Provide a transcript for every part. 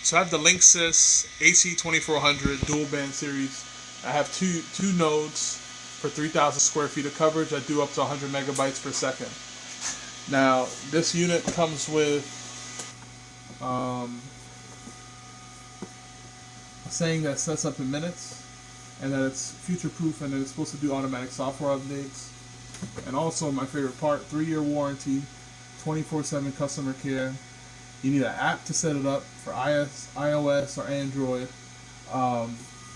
So I have the Linksys AC2400 dual band series. I have two nodes for 3,000 square feet of coverage. I do up to 100 megabytes per second. Now this unit comes with a saying that sets up in minutes, and that it's future proof, and that it's supposed to do automatic software updates. And also my favorite part, 3-year warranty, 24/7 customer care. You need an app to set it up for iOS or Android.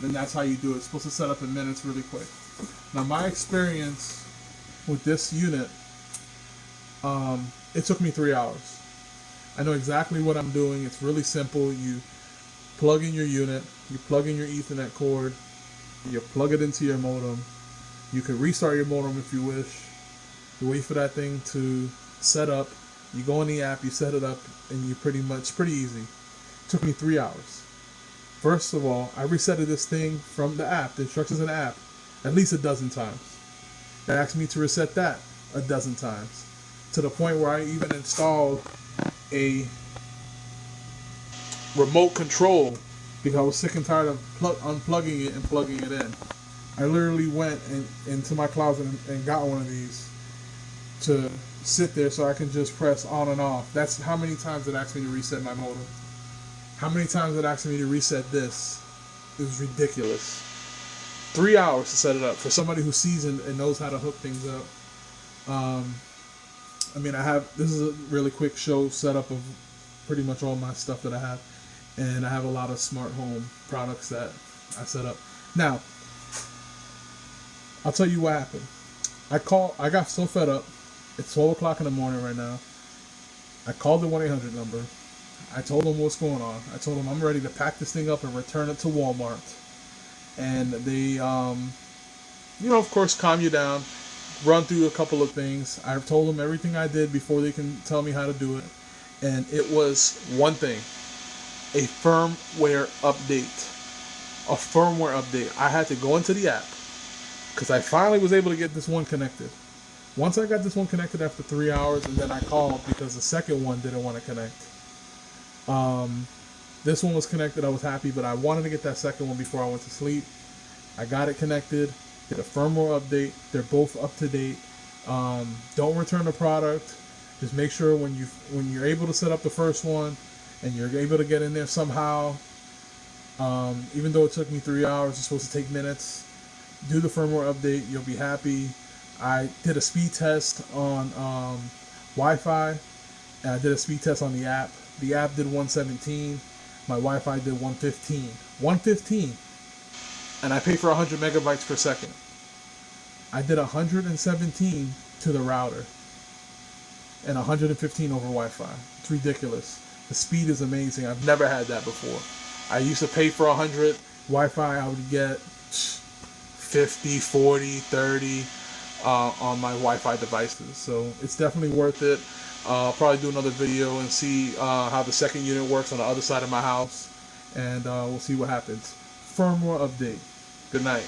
Then that's how you do it. It's supposed to set up in minutes really quick. Now my experience with this unit, it took me 3 hours. I know exactly what I'm doing. It's really simple. You plug in your unit, you plug in your Ethernet cord, you plug it into your modem. You can restart your modem if you wish. You wait for that thing to set up. You go in the app, you set it up, and you pretty easy. It took me 3 hours. First of all, I resetted this thing from the app, the instructions in the app, at least a dozen times. It asked me to reset that a dozen times, to the point where I even installed a remote control because I was sick and tired of unplugging it and plugging it in. I literally went into my closet and got one of these to sit there so I can just press on and off. That's how many times it asked me to reset my modem. How many times it asked me to reset this. It was ridiculous. 3 hours to set it up for somebody who's seasoned and knows how to hook things up. This is a really quick show setup of pretty much all my stuff that I have. And I have a lot of smart home products that I set up. Now, I'll tell you what happened. I got so fed up. It's 12 o'clock in the morning right now. I called the 1-800 number. I told them what's going on. I told them I'm ready to pack this thing up and return it to Walmart. And they, of course, calm you down, run through a couple of things. I've told them everything I did before they can tell me how to do it. And it was one thing, a firmware update. A firmware update. I had to go into the app because I finally was able to get this one connected. Once I got this one connected after 3 hours, and then I called because the second one didn't want to connect. This one was connected. I was happy, but I wanted to get that second one before I went to sleep. I got it connected, did a firmware update. They're both up to date. Don't return the product. Just make sure when you're able to set up the first one and you're able to get in there somehow, even though it took me 3 hours, it's supposed to take minutes. Do the firmware update. You'll be happy. I did a speed test on Wi-Fi, and I did a speed test on the app. The app did 117. My Wi-Fi did 115. 115. And I pay for 100 megabytes per second. I did 117 to the router and 115 over Wi-Fi. It's ridiculous. The speed is amazing. I've never had that before. I used to pay for 100 Wi-Fi. I would get 50, 40, 30 on my Wi-Fi devices. So it's definitely worth it. I'll probably do another video and see how the second unit works on the other side of my house. And we'll see what happens. Firmware update. Good night.